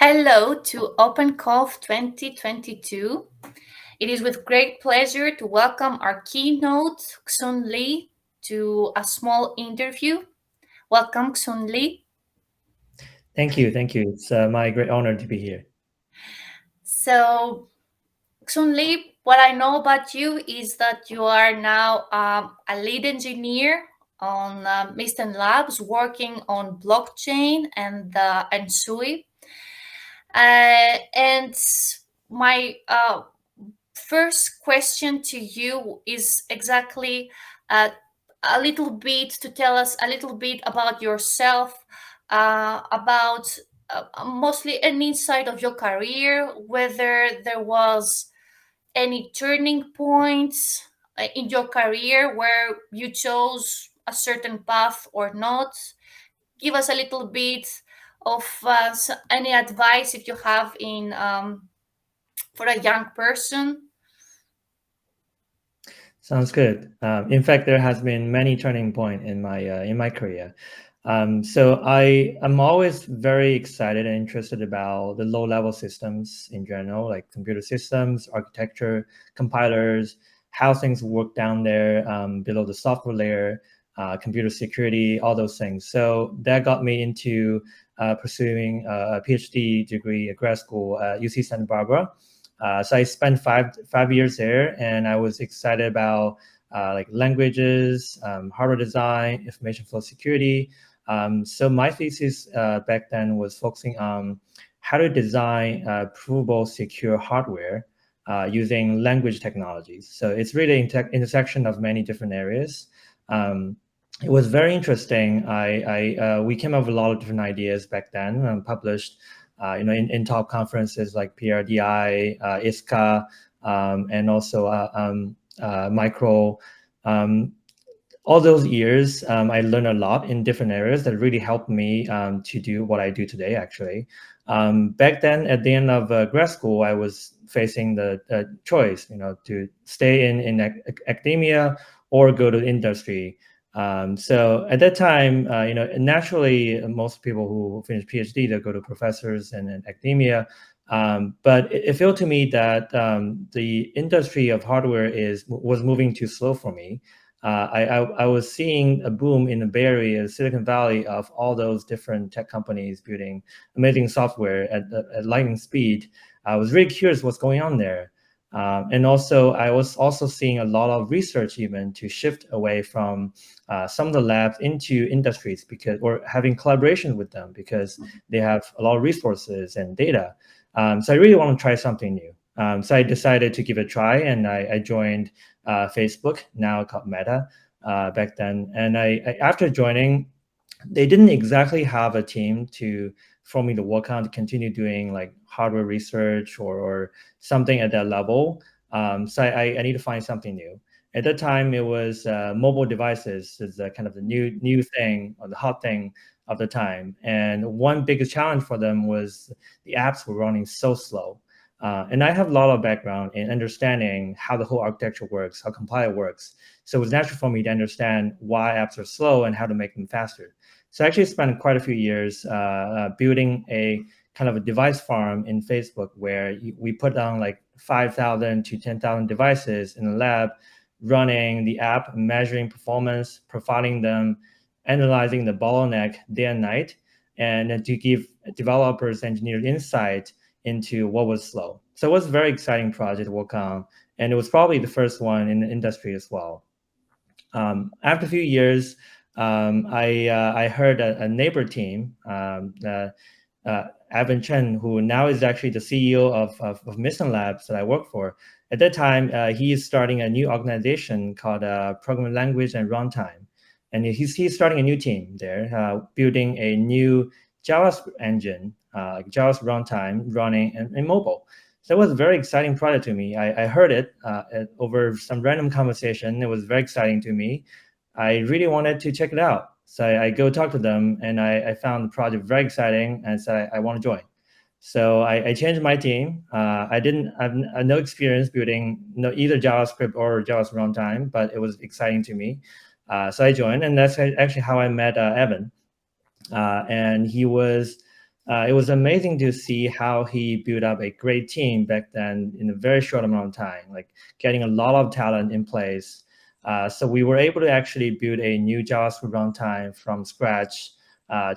Hello to OpenConf 2022. It is with great pleasure to welcome our keynote, Xun Li, to a small interview. Welcome, Xun Li. Thank you. It's my great honor to be here. So, Xun Li, what I know about you is that you are now a lead engineer on Mysten Labs, working on blockchain and SUI. And my first question to you is exactly uh, a little bit to tell us a little bit about yourself, about mostly an insight of your career, whether there was any turning points in your career where you chose a certain path or not. Give us a little bit of any advice if you have in for a young person. Sounds good. In fact, there has been many turning point in my career. So I am always very excited and interested about the low-level systems in general, like computer systems, architecture, compilers, how things work down there below the software layer, computer security, all those things. So that got me into pursuing a PhD degree at grad school at UC Santa Barbara. So I spent five years there, and I was excited about like languages, hardware design, information flow security. So my thesis back then was focusing on how to design provable, secure hardware using language technologies. So it's really intersection of many different areas. It was very interesting. We came up with a lot of different ideas back then, published in top conferences like PRDI, ISCA, and also Micro. All those years, I learned a lot in different areas that really helped me to do what I do today, actually. Back then, at the end of grad school, I was facing the choice, to stay in academia or go to industry. So at that time, naturally, most people who finish PhD, they go to professors and academia. But it felt to me that the industry of hardware was moving too slow for me. I was seeing a boom in the Bay Area, Silicon Valley, of all those different tech companies building amazing software at lightning speed. I was really curious what's going on there. And also, I was also seeing a lot of research even to shift away from some of the labs into industries or having collaboration with them because they have a lot of resources and data. So I really want to try something new. So I decided to give it a try, and I joined Facebook, now called Meta, back then. And after joining, they didn't exactly have a team for me to work on to continue doing like hardware research or something at that level. So I need to find something new. At that time, it was mobile devices is kind of the new thing or the hot thing of the time. And one biggest challenge for them was the apps were running so slow. And I have a lot of background in understanding how the whole architecture works, how compiler works. So it was natural for me to understand why apps are slow and how to make them faster. So I actually spent quite a few years building a kind of a device farm in Facebook where we put down like 5,000 to 10,000 devices in the lab, running the app, measuring performance, profiling them, analyzing the bottleneck day and night, and then to give developers, engineers insight into what was slow. So it was a very exciting project to work on, and it was probably the first one in the industry as well. After a few years, I heard a neighbor team, Evan Chen, who now is actually the CEO of Mysten Labs that I work for. At that time, he is starting a new organization called Programming Language and Runtime. And he's starting a new team there, building a new JavaScript engine, JavaScript runtime running in mobile. So it was a very exciting project to me. I heard it over some random conversation. It was very exciting to me. I really wanted to check it out. So I go talk to them, and I found the project very exciting and said I want to join. So I changed my team. I have no experience building either JavaScript or JavaScript runtime, but it was exciting to me. So I joined, and that's actually how I met Evan. And he was it was amazing to see how he built up a great team back then in a very short amount of time, like getting a lot of talent in place. So we were able to actually build a new JavaScript runtime from scratch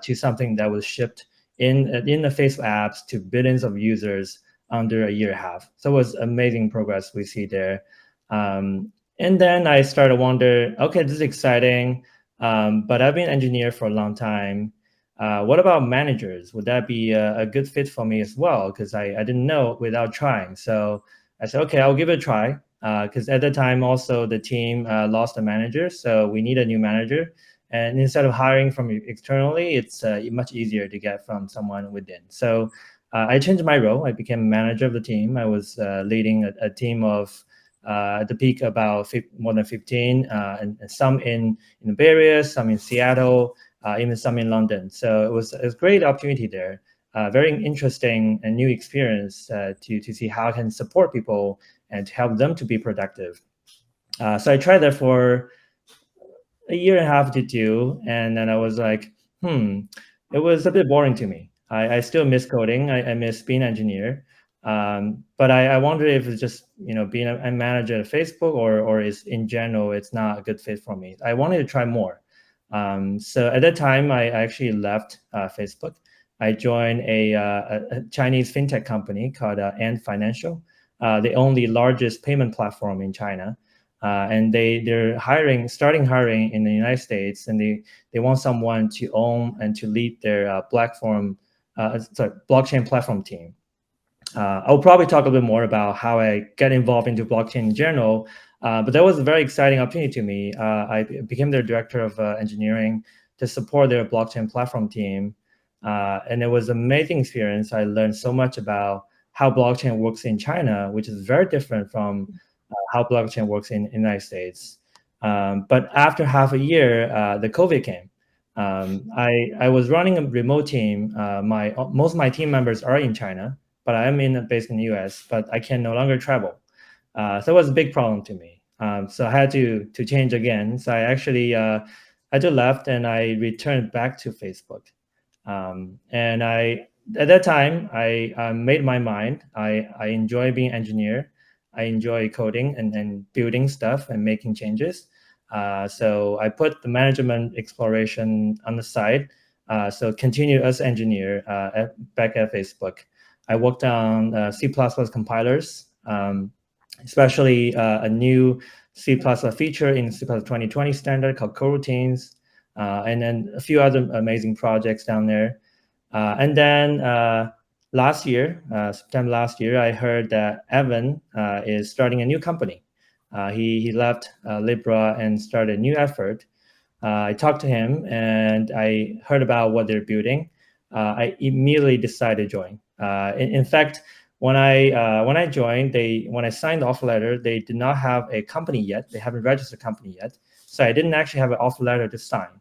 to something that was shipped in the Facebook apps to billions of users under a year and a half. So it was amazing progress we see there. And then I started to wonder, okay, this is exciting, but I've been an engineer for a long time. What about managers? Would that be a good fit for me as well? Because I didn't know without trying. So I said, okay, I'll give it a try. Because at the time, also the team lost a manager, so we need a new manager. And instead of hiring from externally, it's much easier to get from someone within. So I changed my role. I became manager of the team. I was leading a team of at the peak about more than 15, and some in the Bay Area, some in Seattle, even some in London. So it was a great opportunity there. Very interesting and new experience to see how I can support people and to help them to be productive. So I tried that for a year and a half to two, and then I was like, it was a bit boring to me. I still miss coding. I miss being an engineer. But I wonder if it's just being a manager at Facebook or is in general it's not a good fit for me. I wanted to try more. So at that time, I actually left Facebook. I joined a Chinese fintech company called Ant Financial. They own the largest payment platform in China. And they're starting hiring in the United States, and they want someone to own and to lead their blockchain platform team. I'll probably talk a bit more about how I get involved into blockchain in general, but that was a very exciting opportunity to me. I became their director of engineering to support their blockchain platform team, and it was an amazing experience. I learned so much about how blockchain works in China, which is very different from how blockchain works in the United States. But after half a year, the COVID came. I was running a remote team. Most of my team members are in China, but I am based in the US, but I can no longer travel. So it was a big problem to me. So I had to change again. So I actually I just left and I returned back to Facebook. And at that time I made my mind. I enjoy being an engineer. I enjoy coding and building stuff and making changes. So I put the management exploration on the side. So continue as engineer back at Facebook. I worked on C++ compilers, especially a new C++ feature in C++ 2020 standard called coroutines, and then a few other amazing projects down there. And then last year, September last year, I heard that Evan is starting a new company. He left Libra and started a new effort. I talked to him and I heard about what they're building. I immediately decided to join. In fact, when I joined, when I signed the offer letter, they did not have a company yet. They haven't registered a company yet, so I didn't actually have an offer letter to sign.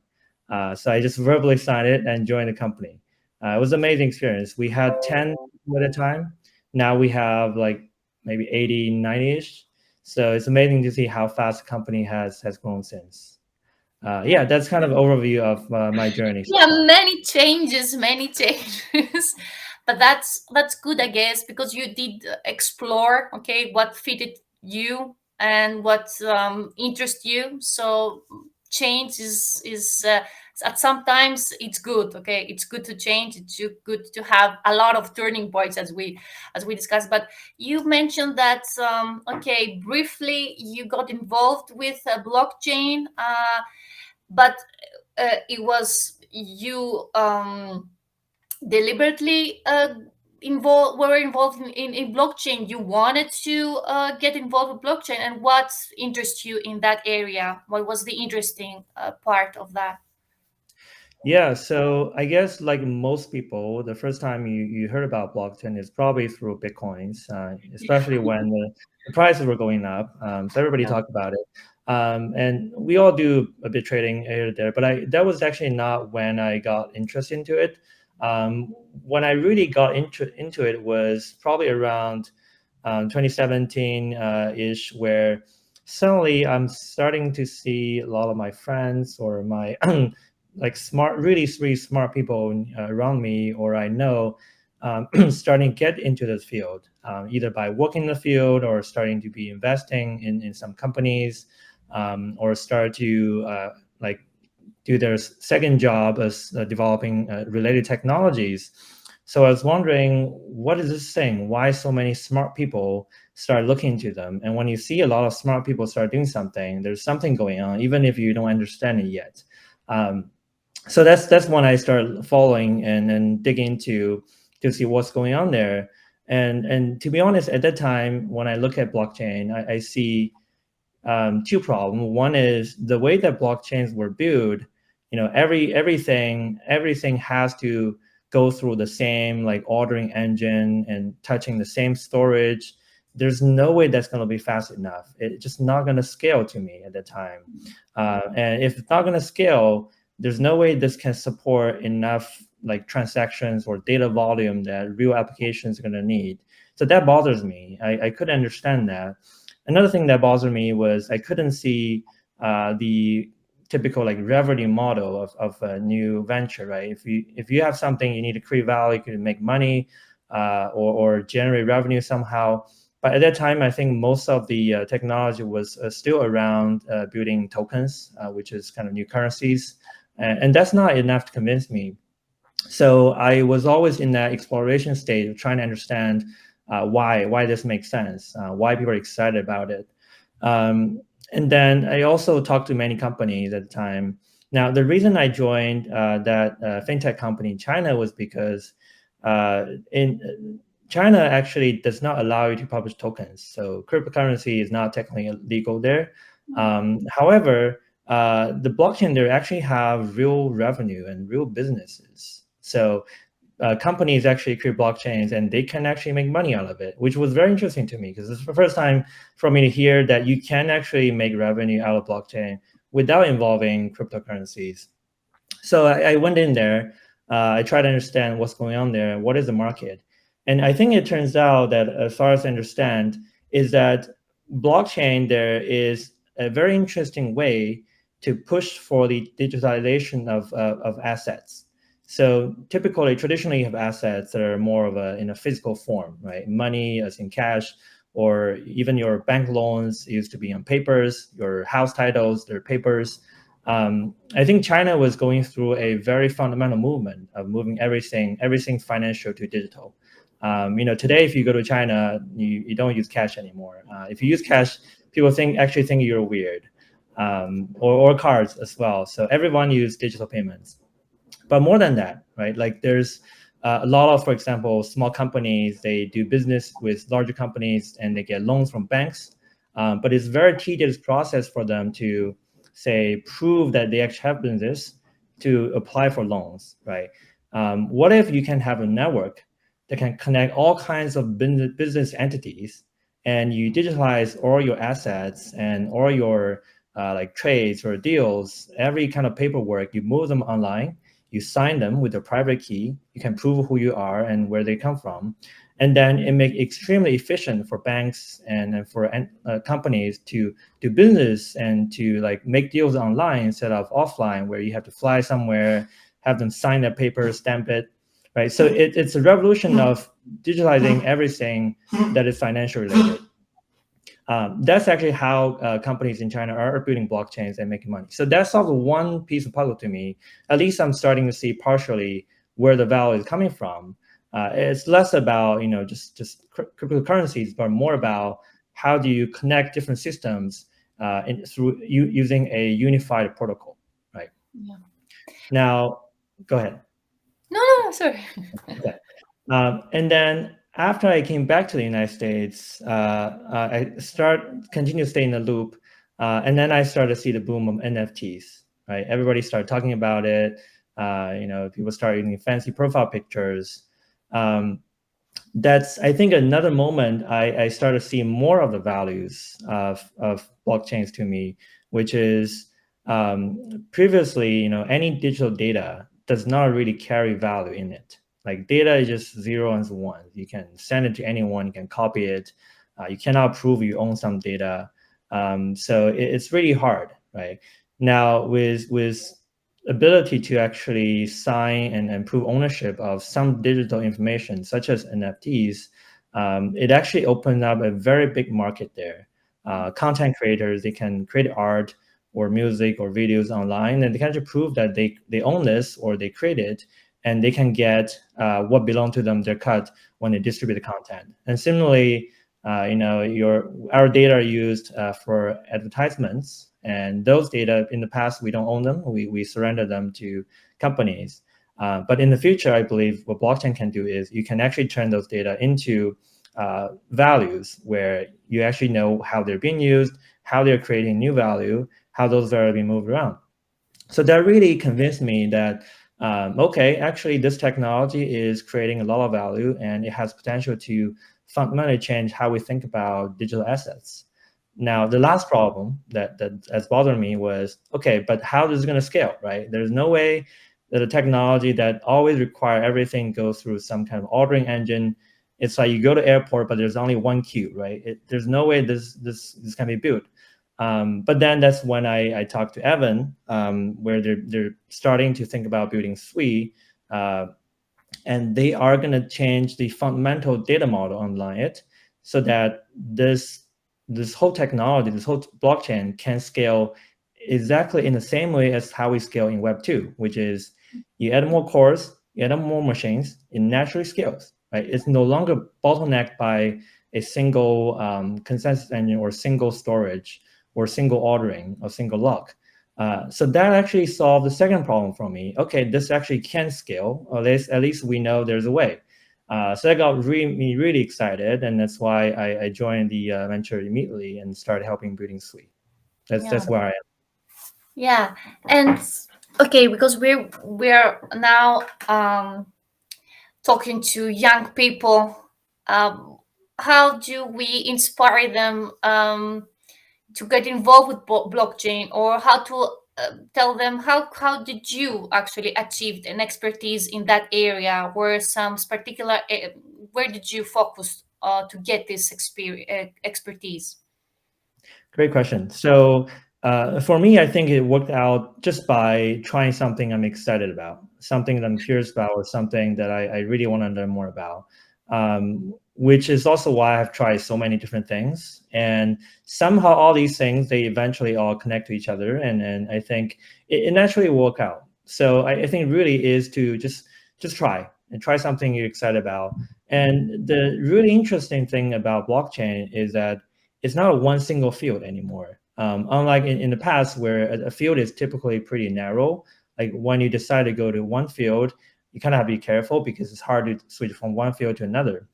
So I just verbally signed it and joined the company. It was an amazing experience. We had 10 at a time. Now we have like maybe 80, 90-ish. So it's amazing to see how fast the company has grown since. Yeah, that's kind of overview of my journey so Yeah, far. many changes. But that's good, I guess, because you did explore, okay, what fitted you and what interests you. So change is at sometimes it's good, okay, it's good to change, it's good to have a lot of turning points as we discussed. But you mentioned that okay, briefly you got involved with blockchain, but it was you deliberately were involved in blockchain. You wanted to get involved with blockchain, and what interests you in that area? What was the interesting part of that? Yeah, so I guess like most people, the first time you heard about blockchain is probably through Bitcoins, especially when the prices were going up. So everybody Yeah. talked about it. And we all do a bit trading here or there, but that was actually not when I got interested into it. When I really got into it was probably around 2017 ish, where suddenly I'm starting to see a lot of my friends or my like really smart people around me or I know starting to get into this field, either by working in the field or starting to be investing in some companies, or start to like do their second job as developing related technologies. So I was wondering, what is this thing? Why so many smart people start looking into them? And when you see a lot of smart people start doing something, there's something going on, even if you don't understand it yet. So that's when I started following and digging into to see what's going on there. And to be honest, at that time, when I look at blockchain, I see two problems. One is the way that blockchains were built. You know, everything has to go through the same like ordering engine and touching the same storage. There's no way that's going to be fast enough. It's just not going to scale to me at the time. And if it's not going to scale, there's no way this can support enough like transactions or data volume that real applications are going to need. So that bothers me. I couldn't understand that. Another thing that bothered me was I couldn't see the typical like revenue model of a new venture, right? If you have something, you need to create value, you can make money, or generate revenue somehow. But at that time, I think most of the technology was still around building tokens, which is kind of new currencies, and that's not enough to convince me. So I was always in that exploration stage of trying to understand why this makes sense, why people are excited about it. And then I also talked to many companies at the time. Now, the reason I joined that fintech company in China was because in China actually does not allow you to publish tokens. So cryptocurrency is not technically legal there. However, the blockchain there actually have real revenue and real businesses. So companies actually create blockchains and they can actually make money out of it, which was very interesting to me because it's the first time for me to hear that you can actually make revenue out of blockchain without involving cryptocurrencies. So I went in there. I tried to understand what's going on there. What is the market? And I think it turns out that, as far as I understand, is that blockchain there is a very interesting way to push for the digitalization of assets. So typically, traditionally, you have assets that are more of in a physical form, right? Money as in cash, or even your bank loans used to be on papers. Your house titles, they're papers. I think China was going through a very fundamental movement of moving everything financial to digital. Today, if you go to China, you don't use cash anymore. If you use cash, people actually think you're weird, or cards as well. So everyone uses digital payments. But more than that, right? Like there's a lot of, for example, small companies, they do business with larger companies and they get loans from banks. But it's a very tedious process for them to say, prove that they actually have business to apply for loans, right? What if you can have a network that can connect all kinds of business entities and you digitalize all your assets and all your like trades or deals, every kind of paperwork, you move them online, you sign them with a private key, you can prove who you are and where they come from. And then it makes extremely efficient for banks and for companies to do business and to like make deals online instead of offline where you have to fly somewhere, have them sign that paper, stamp it, right? So it's a revolution of digitalizing everything that is financial related. That's actually how companies in China are building blockchains and making money. So that solves one piece of puzzle to me. At least I'm starting to see partially where the value is coming from. It's less about just cryptocurrencies, but more about how do you connect different systems through using a unified protocol, right? Yeah. Now, go ahead. No, sorry. Okay. And then after I came back to the United States, I continue to stay in the loop, and then I started to see the boom of NFTs. Right, everybody started talking about it. People started using fancy profile pictures. That's, I think, another moment I started to see more of the values of blockchains to me, which is previously, any digital data does not really carry value in it. Like data is just zeros and ones. You can send it to anyone, you can copy it. You cannot prove you own some data. So it's really hard, right? Now with ability to actually sign and prove ownership of some digital information, such as NFTs, it actually opened up a very big market there. Content creators, they can create art or music or videos online, and they can actually prove that they own this or they create it, and they can get what belongs to them, their cut, when they distribute the content. And similarly, our data are used for advertisements, and those data in the past we don't own them. We surrender them to companies. But in the future, I believe what blockchain can do is you can actually turn those data into values, where you actually know how they're being used, how they're creating new value, how those are being moved around. So that really convinced me that okay, actually this technology is creating a lot of value, and it has potential to fundamentally change how we think about digital assets. Now, the last problem that has bothered me was, okay, but how is it going to scale, right? There's no way that a technology that always require everything go through some kind of ordering engine. It's like you go to airport, but there's only one queue, right? There's no way this can be built. But then that's when I talked to Evan, where they're starting to think about building Sui, and they are going to change the fundamental data model online it, so that this whole technology, this whole blockchain can scale exactly in the same way as how we scale in Web 2, which is you add more cores, you add more machines, it naturally scales, right? It's no longer bottlenecked by a single consensus engine or single storage or single ordering or single lock. So that actually solved the second problem for me. Okay, this actually can scale, or at least we know there's a way. So that got me really excited, and that's why I joined the venture immediately and started helping building Sui. Yeah. That's where I am. Yeah. And okay, because we're now talking to young people. Um, how do we inspire them to get involved with blockchain, or how to tell them how did you actually achieve an expertise in that area? Where some particular where did you focus to get this expertise? Great question. So for me, I think it worked out just by trying something I'm excited about, something that I'm curious about, or something that I really want to learn more about, which is also why I've tried so many different things. And somehow all these things, they eventually all connect to each other. And I think it naturally work out. So I think it really is to just try and try something you're excited about. And the really interesting thing about blockchain is that it's not a one single field anymore. Unlike in the past, where a field is typically pretty narrow, like when you decide to go to one field, you kind of have to be careful because it's hard to switch from one field to another.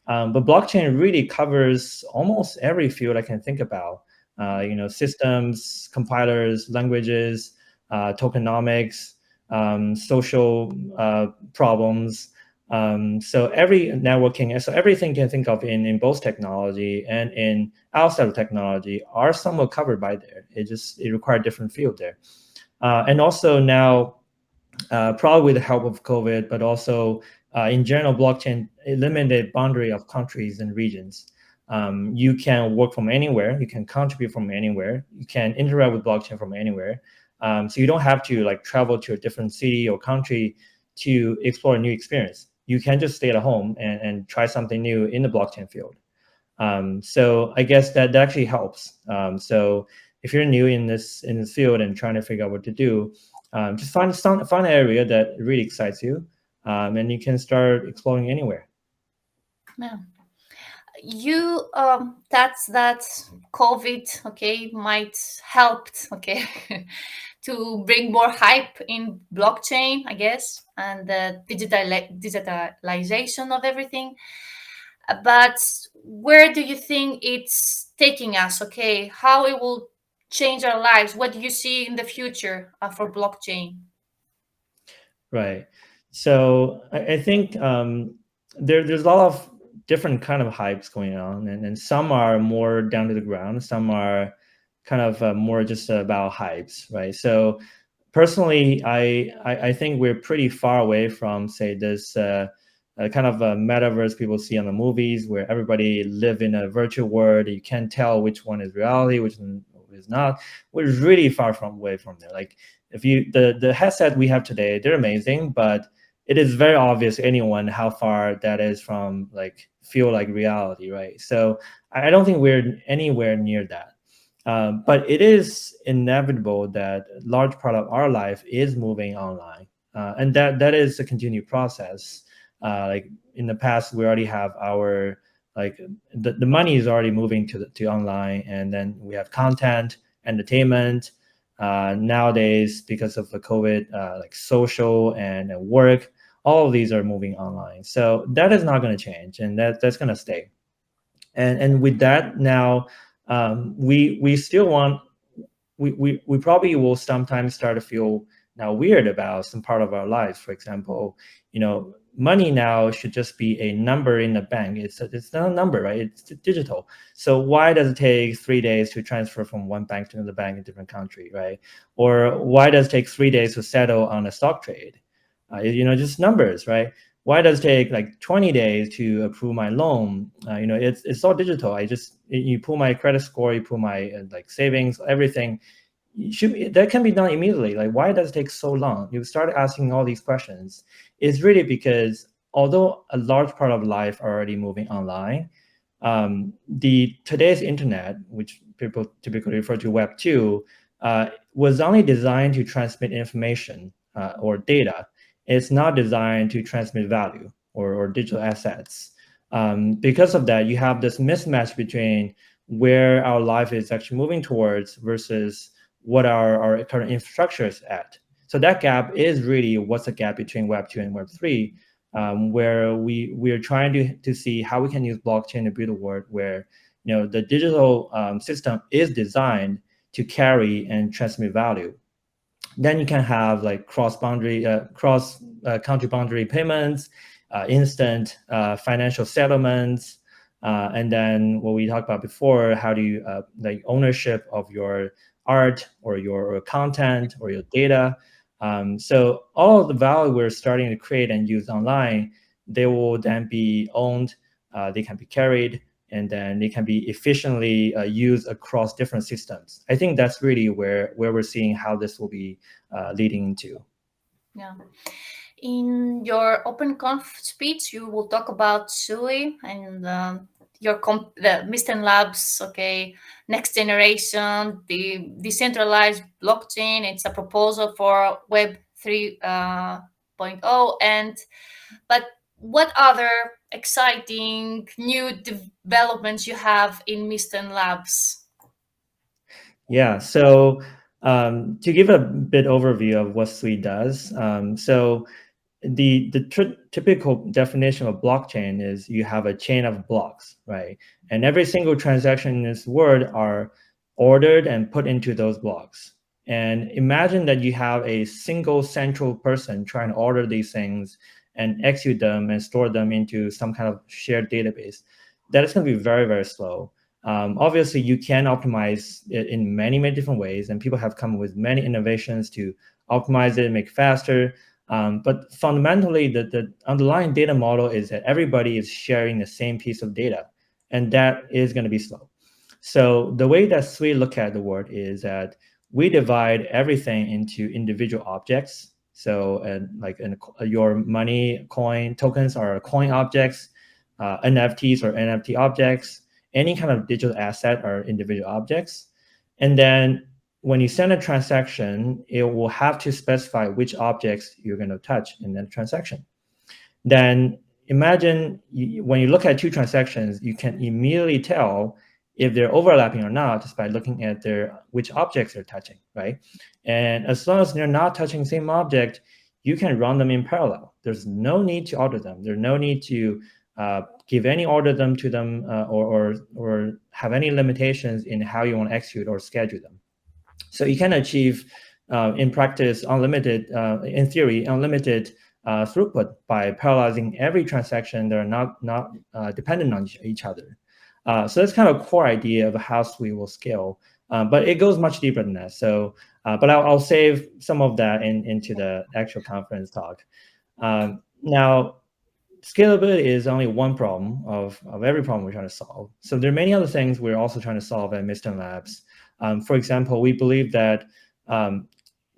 But blockchain really covers almost every field I can think about. Systems, compilers, languages, tokenomics, social problems. So every networking, so everything you can think of in both technology and in outside of technology are somewhat covered by there. It requires different field there. And also now, probably with the help of COVID, but also in general, blockchain eliminated boundary of countries and regions. You can work from anywhere, you can contribute from anywhere, you can interact with blockchain from anywhere. So you don't have to like travel to a different city or country to explore a new experience. You can just stay at home and try something new in the blockchain field. So I guess that actually helps. So if you're new in this field and trying to figure out what to do, just find an area that really excites you, and you can start exploring anywhere. Yeah. You that COVID, okay, might helped, okay, to bring more hype in blockchain, I guess, and the digitalization of everything. But where do you think it's taking us? Okay, how it will change our lives? What do you see in the future for blockchain? Right. So I think there's a lot of different kind of hypes going on, and some are more down to the ground. Some are kind of more just about hypes, right? So personally, I think we're pretty far away from, say, this kind of metaverse people see on the movies, where everybody live in a virtual world. You can't tell which one is reality, which one is not. We're really far away from there. Like If you the headset we have today, they're amazing, but it is very obvious to anyone how far that is from like feel like reality, right? So I don't think we're anywhere near that. But it is inevitable that a large part of our life is moving online, and that is a continued process. Like in the past, we already have our like the money is already moving to online, and then we have content, entertainment. Nowadays, because of the COVID, like social and work, all of these are moving online. So that is not going to change, and that's going to stay. And with that, now we still want we probably will sometimes start to feel now weird about some part of our lives. For example, money now should just be a number in the bank. It's not a number, right? It's digital. So why does it take 3 days to transfer from one bank to another bank in a different country, right? Or why does it take 3 days to settle on a stock trade? Just numbers, right? Why does it take like 20 days to approve my loan? It's all digital. You pull my credit score, you pull my like savings, everything. That can be done immediately. Like, why does it take so long? You start asking all these questions. It's really because although a large part of life are already moving online, the today's internet, which people typically refer to Web 2, was only designed to transmit information or data. It's not designed to transmit value or digital assets. Because of that, you have this mismatch between where our life is actually moving towards versus what our current infrastructure is at. So that gap is really what's the gap between Web 2 and Web 3, where we're trying to see how we can use blockchain to build a world where the digital system is designed to carry and transmit value. Then you can have like cross country boundary payments, instant financial settlements, and then what we talked about before, how do you like ownership of your art or your content or your data. So all of the value we're starting to create and use online, they will then be owned, they can be carried, and then they can be efficiently used across different systems. I think that's really where we're seeing how this will be leading into. Yeah. In your open conf speech, you will talk about Xun Li and the Mysten Labs, okay, next generation, the decentralized blockchain. It's a proposal for Web 3.0. But what other exciting new developments you have in Mysten Labs? Yeah, so to give a bit overview of what Sui does, so the typical definition of blockchain is you have a chain of blocks, right? And every single transaction in this world are ordered and put into those blocks. And imagine that you have a single central person trying to order these things and execute them and store them into some kind of shared database. That is going to be very, very slow. Obviously, you can optimize it in many, many different ways, and people have come with many innovations to optimize it, make it faster. But fundamentally, the underlying data model is that everybody is sharing the same piece of data, and that is going to be slow. So the way that we look at the world is that we divide everything into individual objects. So your money coin tokens are coin objects, NFTs or NFT objects, any kind of digital asset are individual objects. And then when you send a transaction, it will have to specify which objects you're going to touch in that transaction. Then imagine when you look at two transactions, you can immediately tell if they're overlapping or not just by looking at which objects they're touching, right? And as long as they're not touching the same object, you can run them in parallel. There's no need to order them. There's no need to give any order them to them or have any limitations in how you want to execute or schedule them. So you can achieve, in practice, unlimited, in theory, unlimited throughput by parallelizing every transaction that are not dependent on each other. So that's kind of a core idea of how Sui will scale, but it goes much deeper than that. So, but I'll save some of that into the actual conference talk. Now, scalability is only one problem of every problem we're trying to solve. So there are many other things we're also trying to solve at Mysten Labs. For example, we believe that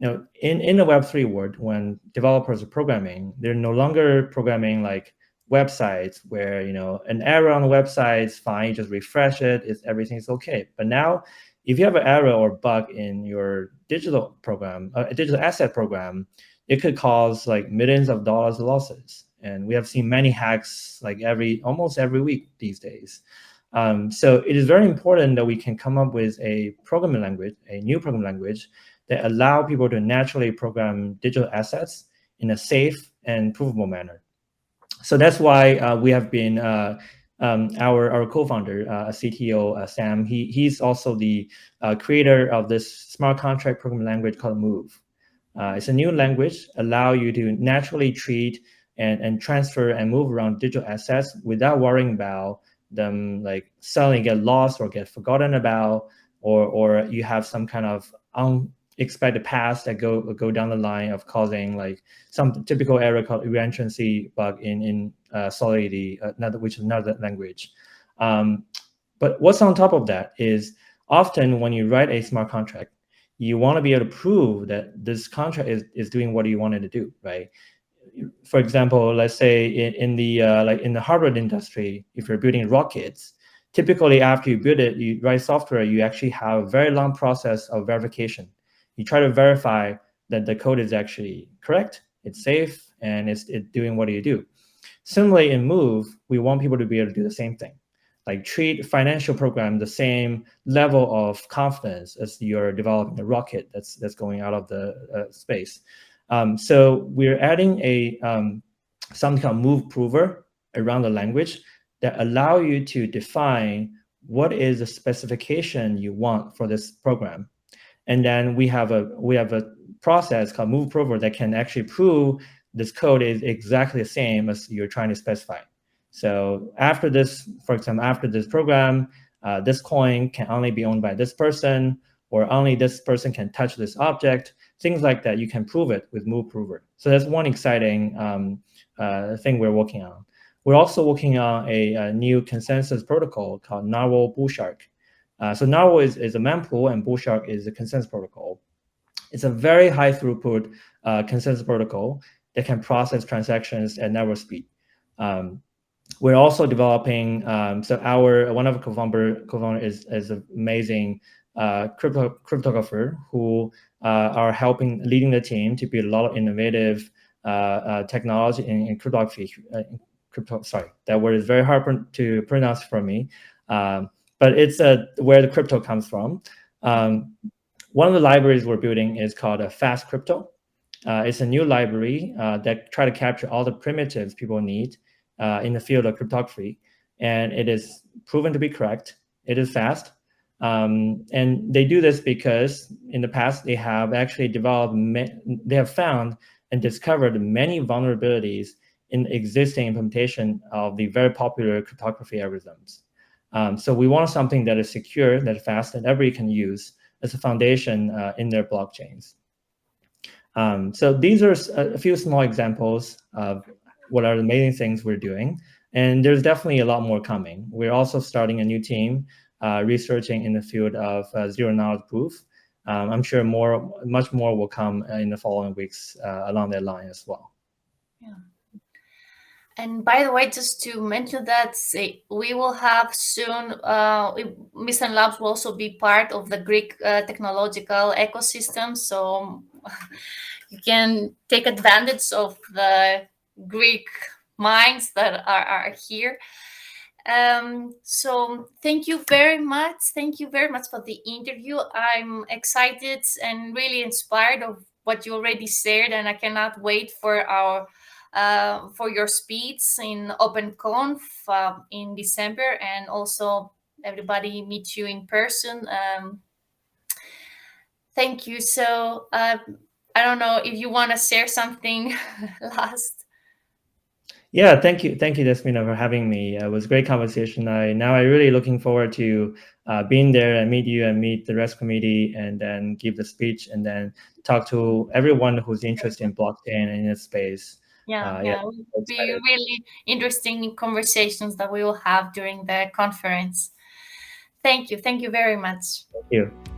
in the Web3 world, when developers are programming, they're no longer programming like websites where an error on the website is fine, you just refresh it, everything's okay. But now, if you have an error or bug in your digital program, a digital asset program, it could cause like millions of dollars losses. And we have seen many hacks like almost every week these days. So it is very important that we can come up with a programming language, a new programming language that allow people to naturally program digital assets in a safe and provable manner. So that's why we have been our co-founder, CTO Sam. He's also the creator of this smart contract programming language called Move. It's a new language allow you to naturally treat and transfer and move around digital assets without worrying about them like suddenly get lost or get forgotten about, or you have some kind of unexpected paths that go down the line of causing like some typical error called reentrancy bug in Solidity, which is another language. But what's on top of that is often when you write a smart contract, you want to be able to prove that this contract is doing what you wanted to do, right? For example, let's say in the like in the hardware industry, if you're building rockets, typically after you build it, you write software, you actually have a very long process of verification. You try to verify that the code is actually correct, it's safe, and it's doing what you do. Similarly, in Move, we want people to be able to do the same thing, like treat financial program the same level of confidence as you're developing a rocket that's going out of the space. So we're adding a something called Move Prover around the language that allow you to define what is the specification you want for this program. And then we have a process called Move Prover that can actually prove this code is exactly the same as you're trying to specify. So after this, for example, after this program, this coin can only be owned by this person, or only this person can touch this object, things like that. You can prove it with Move Prover. So that's one exciting thing we're working on. We're also working on a new consensus protocol called Narwhal Bullshark. So Narwhal is a mempool, and Bullshark is a consensus protocol. It's a very high throughput consensus protocol that can process transactions at network speed. We're also developing. So one of our co-founder is an amazing cryptographer who are leading the team to build a lot of innovative technology in cryptography. Sorry, that word is very hard to pronounce for me. But it's where the crypto comes from. One of the libraries we're building is called a Fast Crypto. It's a new library that try to capture all the primitives people need in the field of cryptography, and it is proven to be correct. It is fast, and they do this because in the past they have actually they have found and discovered many vulnerabilities in existing implementation of the very popular cryptography algorithms. So we want something that is secure, that is fast, that everybody can use as a foundation in their blockchains. So these are a few small examples of what are the amazing things we're doing. And there's definitely a lot more coming. We're also starting a new team researching in the field of zero-knowledge proof. I'm sure much more will come in the following weeks along that line as well. Yeah. And by the way, just to mention that we will have soon, Mysten Labs will also be part of the Greek technological ecosystem. So you can take advantage of the Greek minds that are here. So thank you very much. Thank you very much for the interview. I'm excited and really inspired of what you already shared, and I cannot wait for your speech in OpenConf in December, and also everybody meet you in person. Thank you. So I don't know if you want to share something last. Yeah, thank you, Despina, for having me. It was a great conversation. I really looking forward to being there and meet you and meet the rest committee, and then give the speech, and then talk to everyone who's interested in blockchain and in its space. Yeah, it will be really interesting conversations that we will have during the conference. Thank you very much. Thank you.